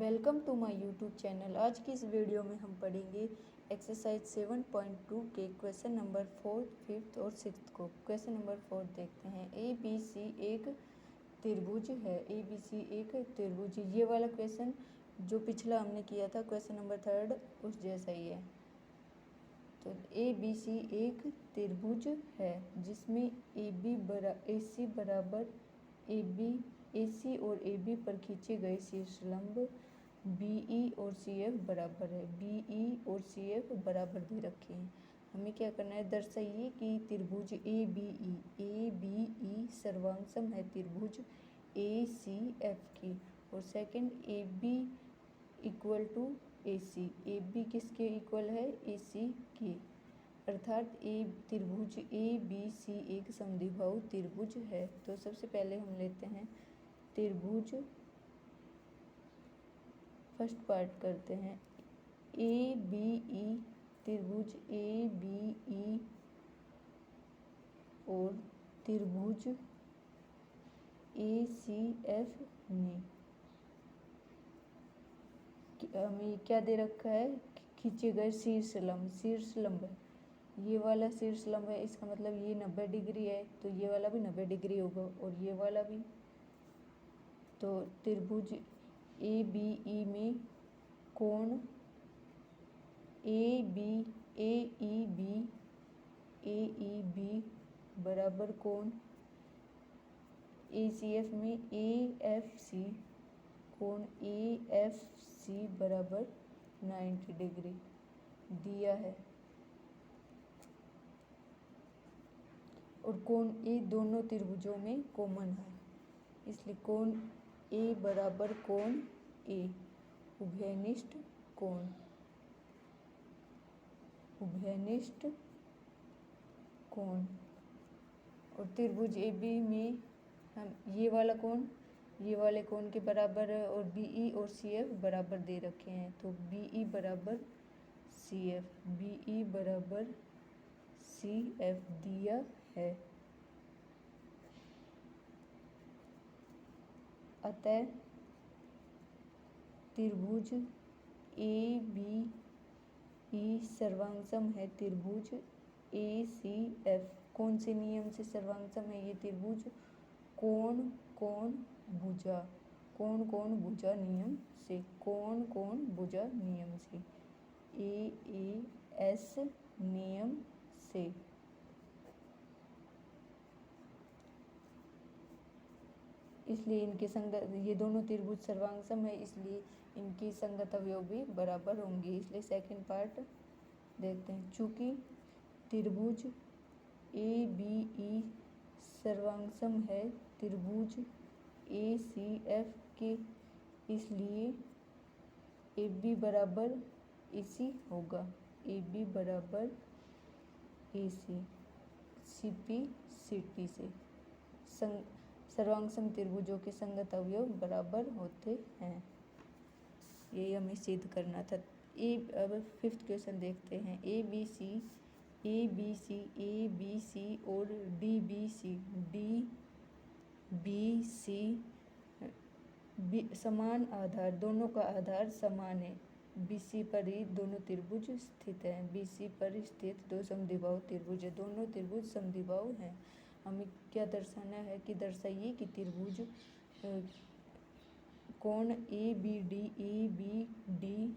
Welcome to my YouTube channel. आज की इस वीडियो में हम पढ़ेंगे एक्सरसाइज 7.2 के क्वेश्चन नंबर 4, 5th और 6th को। क्वेश्चन नंबर 4 देखते हैं। ए बी सी एक त्रिभुज है। ए बी सी एक त्रिभुज, ये वाला क्वेश्चन जो पिछला हमने किया था क्वेश्चन नंबर 3 उस जैसा ही है। तो ए बी सी एक त्रिभुज है जिसमें ए सी बराबर ए सी और ए बी पर खींचे गए शीर्षलंब बी ई और सी एफ बराबर है। बी ई और सी एफ बराबर दे रखे हैं। हमें क्या करना है, दर्शाइए कि त्रिभुज ए बी ई सर्वांगसम है त्रिभुज ए सी एफ की। और second, A B equal to A C. A B किसके इक्वल है, ए सी की। अर्थात ए त्रिभुज ए बी सी एक समद्विबाहु त्रिभुज है। तो सबसे पहले हम लेते हैं त्रिभुज, फर्स्ट पार्ट करते हैं। ए बी ई त्रिभुज ए बी ई और त्रिभुज ए सी एफ में हमें क्या दे रखा है, खींचे गए शीर्षलंब है। ये वाला शीर्षलंब है, इसका मतलब ये 90 डिग्री है, तो ये वाला भी 90 डिग्री होगा और ये वाला भी। तो त्रिभुज ए बी ई में कोण ए ई बी बराबर कोण ए सी एफ में ए एफ सी, कोण ए एफ सी बराबर 90 डिग्री दिया है। और कोण ए दोनों त्रिभुजों में कॉमन है, इसलिए कोण ए बराबर कोण ए, उभयनिष्ठ कोण। और त्रिभुज ए बी में हम ये वाले कोण के बराबर है और बी ई और सी एफ बराबर दे रखे हैं। तो बी ई बराबर सी एफ दिया है। अतः त्रिभुज ए बी ई सर्वांगसम है त्रिभुज ए सी एफ। कौन से नियम से सर्वांगसम है ये त्रिभुज, कोण कोण भुजा नियम से, ए एस नियम से। इसलिए इनके संगत, ये दोनों त्रिभुज सर्वांगसम है, इसलिए इनकी संगत अवयव भी बराबर होंगे। इसलिए सेकंड पार्ट देखते हैं। चूंकि त्रिभुज ए बी ई सर्वांगसम है त्रिभुज ए सी एफ के, इसलिए ए बी बराबर ए सी होगा। ए बी बराबर ए सी, सी पी सी टी से सर्वांगसम त्रिभुजों के संगत अवयव बराबर होते हैं। ये हमें सिद्ध करना था। अब 5th क्वेश्चन देखते हैं। ए बी सी और डी बी सी समान आधार, दोनों का आधार समान है। बी सी पर ही दोनों त्रिभुज स्थित हैं। बी सी पर स्थित दो समद्विबाहु त्रिभुज है, दोनों त्रिभुज समद्विबाहु हैं। हमें क्या दर्शाना है कि दर्शाइए कि त्रिभुज कोण ए बी डी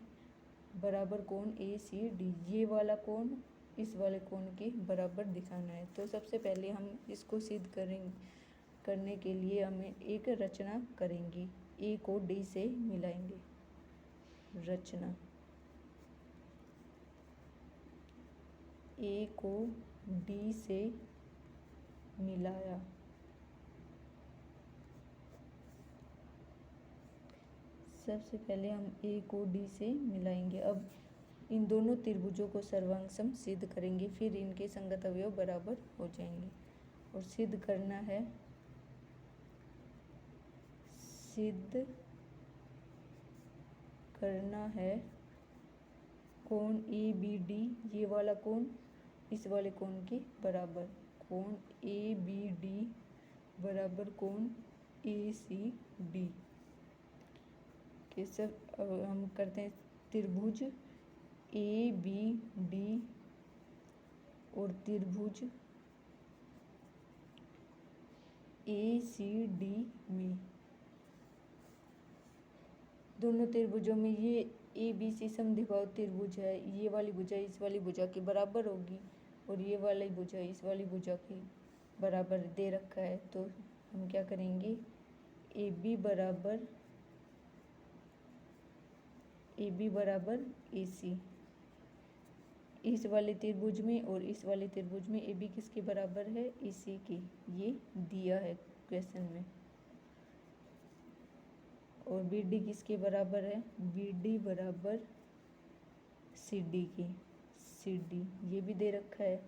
बराबर कोण ए सी डी, ये वाला कोण इस वाले कोण के बराबर दिखाना है। तो सबसे पहले हम इसको सिद्ध करने के लिए हमें एक रचना करेंगे। ए को डी से मिलाएंगे। रचना, ए को डी से मिलाया। सबसे पहले हम ए को डी से मिलाएंगे। अब इन दोनों त्रिभुजों को सर्वांगसम सिद्ध करेंगे, फिर इनके संगत अवयव बराबर हो जाएंगे। और सिद्ध करना है कोण ए बी डी, ये वाला कोण इस वाले कोण के बराबर, कोण ए बी डी बराबर कोण ए सी डी के सब अब हम करते हैं त्रिभुज ए बी डी और त्रिभुज ए सी डी में, दोनों त्रिभुजों में ये ए बी सी समद्विबाहु त्रिभुज है, ये वाली भुजा इस वाली भुजा के बराबर होगी और ये वाली भुजा इस वाली भुजा के बराबर दे रखा है। तो हम क्या करेंगे, ए बी बराबर ए सी, इस वाले त्रिभुज में और इस वाले त्रिभुज में ए बी किसके बराबर है, ए सी की, ये दिया है क्वेश्चन में। और बी डी किसके बराबर है, बी डी बराबर सी डी की, सी डी ये भी दे रखा है।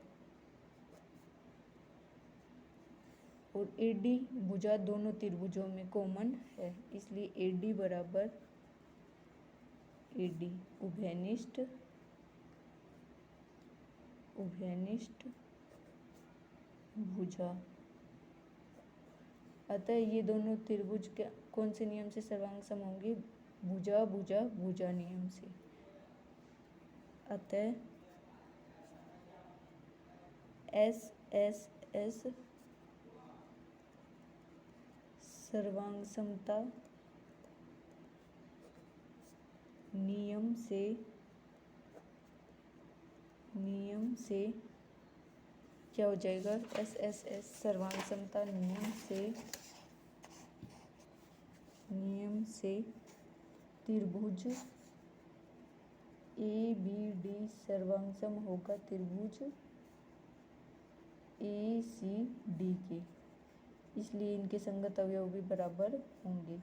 और ए डी भुजा दोनों त्रिभुजों में कॉमन है, इसलिए ए डी बराबर ए डी उभयनिष्ठ भुजा। अतः ये दोनों त्रिभुज कौन से नियम से सर्वांग सम होंगे, भुजा भुजा भुजा नियम से। अतः एस एस एस सर्वांग समता नियम से क्या हो जाएगा, एस एस एस सर्वांग समता नियम से त्रिभुज ए बी डी सर्वांग सम होगा त्रिभुज ए सी डी के, इसलिए इनके संगत अवयव भी बराबर होंगे।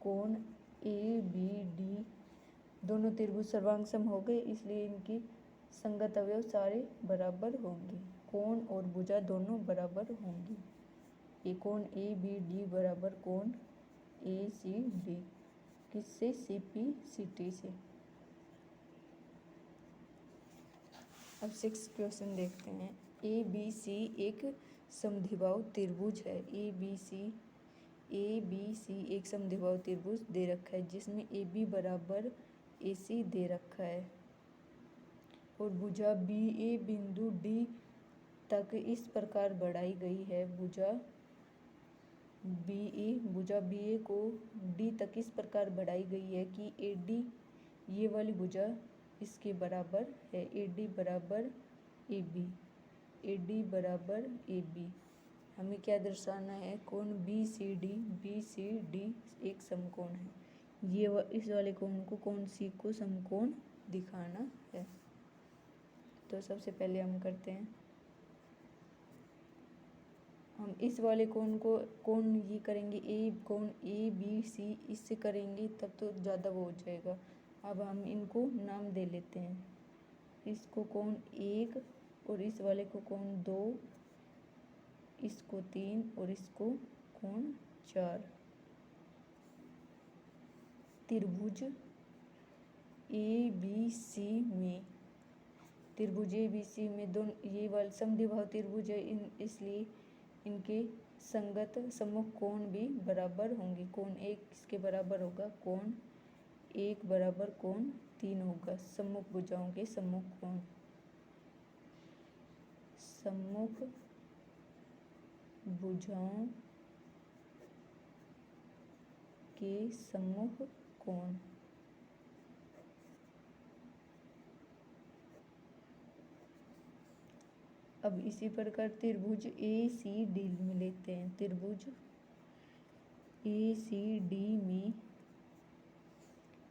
कोण ए बी डी दोनों त्रिभुज सर्वांग सम हो गए, इसलिए इनकी संगत अवयव सारे बराबर होंगे। कोण और भुजा दोनों बराबर होंगी। ये कोण ए बी डी बराबर कोण ए सी डी, किससे, सी पी सी टी से। अब 6 क्वेश्चन देखते हैं। ए बी सी एक समद्विबाहु त्रिभुज है। ए बी सी एक समद्विबाहु त्रिभुज दे रखा है, जिसमें ए बी बराबर ए सी दे रखा है और भुजा बी ए बिंदु डी तक इस प्रकार बढ़ाई गई है। भुजा बी ए को डी तक इस प्रकार बढ़ाई गई है कि ए डी ये वाली भुजा इसके बराबर है। ए डी बराबर ए बी, ए डी बराबर ए बी। हमें क्या दर्शाना है, कोण बी सी डी एक समकोण है। ये इस वाले कोण को कोण सी को समकोण दिखाना है। तो सबसे पहले हम करते हैं, हम इस वाले कोण को कोण ये करेंगे कोण ए बी सी, इससे करेंगे तब तो ज़्यादा वो हो जाएगा। अब हम इनको नाम दे लेते हैं, इसको कोण 1 और इस वाले को कोण 2, इसको 3 और इसको कोण 4। त्रिभुज ए बी सी में दोनों ये वाले समद्विबाहु त्रिभुज है, इसलिए इनके संगत सम्मुख कोण भी बराबर होंगे। कोण 1 किसके बराबर होगा, कोण 1 बराबर कोण 3 होगा। सम्मुख भुजाओं के सम्मुख कोण, सम्मुख भुजाओं के सम्मुख कोण। अब इसी प्रकार त्रिभुज ए सी डी में लेते हैं। त्रिभुज ए सी डी में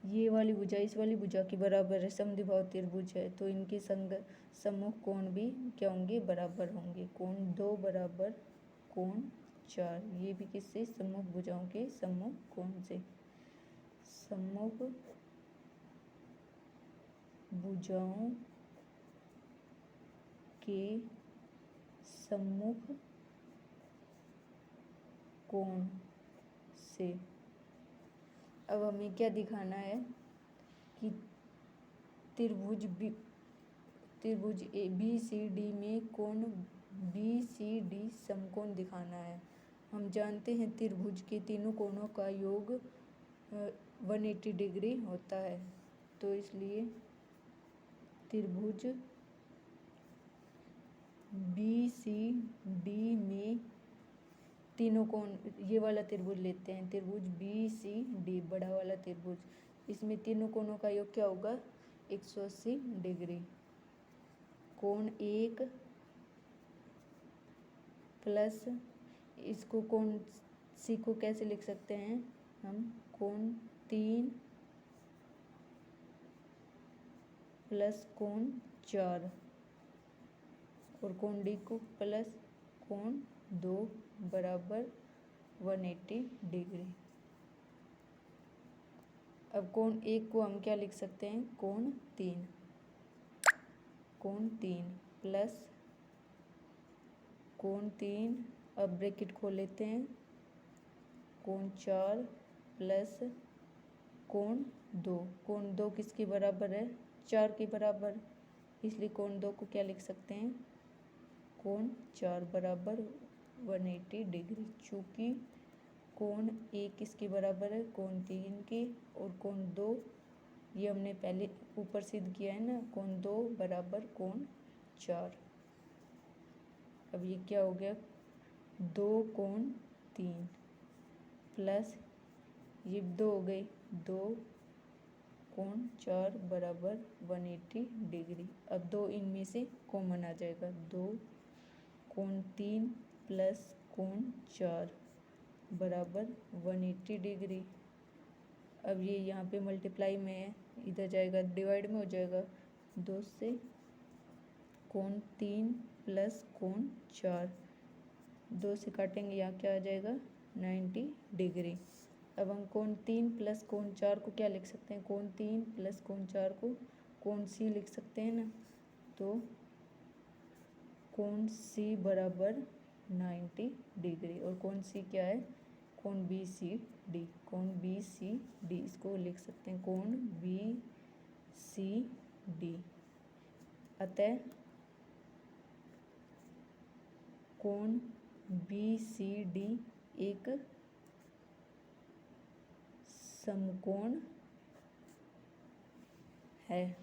ये वाली भुजा इस वाली भुजा के बराबर है, समद्विबाहु त्रिभुज है, तो इनके सम्मुख कोण भी क्या होंगे, बराबर होंगे। कोण 2 बराबर कोण 4, ये भी किससे, सम्मुख भुजाओं के सम्मुख कोण से। सम्मुख भुजाओं के सम्मुख कोण से। अब हमें क्या दिखाना है कि त्रिभुज ए बी सी डी में कोण बी सी डी समकोण दिखाना है। हम जानते हैं त्रिभुज के तीनों कोणों का योग 180 डिग्री होता है। तो इसलिए त्रिभुज BCD में तीनों कोण, ये वाला त्रिभुज लेते हैं, त्रिभुज BCD बड़ा वाला त्रिभुज, इसमें तीनों कोणों का योग क्या होगा 180 डिग्री। कोण 1 प्लस इसको कोण C को कैसे लिख सकते हैं हम, कोण 3 प्लस कोण 4 और कोण D को प्लस कोण 2 बराबर 180 डिग्री। अब कोण 1 को हम क्या लिख सकते हैं, कोण 3 प्लस कोण 3, अब ब्रैकेट खोल लेते हैं, कोण 4 प्लस कोण 2। कोण 2 किसके बराबर है, 4 के बराबर, इसलिए कोण 2 को क्या लिख सकते हैं, कोण 4 बराबर 180 डिग्री। चूँकि कोण 1 किसके बराबर है, कोण 3 के, और कोण 2 ये हमने पहले ऊपर सिद्ध किया है ना, कोण 2 बराबर कोण 4। अब ये क्या हो गया, 2 कोण 3 प्लस ये 2 हो गए, 2 कोण 4 बराबर 180 डिग्री। अब 2 इनमें से कॉमन आ जाएगा, 2 कोण 3 प्लस कोण 4 बराबर 180 डिग्री। अब ये यहाँ पे मल्टीप्लाई में है, इधर जाएगा डिवाइड में हो जाएगा, 2 से कोण 3 प्लस कोण 4, 2 से काटेंगे, यहाँ क्या आ जाएगा 90 डिग्री। अब हम कोण 3 प्लस कोण 4 को क्या लिख सकते हैं, कोण 3 प्लस कोण 4 को कोण C लिख सकते हैं ना, तो कोण C बराबर 90 डिग्री। और कोण C क्या है, कोण BCD, कोण BCD इसको लिख सकते हैं, कोण BCD। अतः कोण BCD एक समकोण है।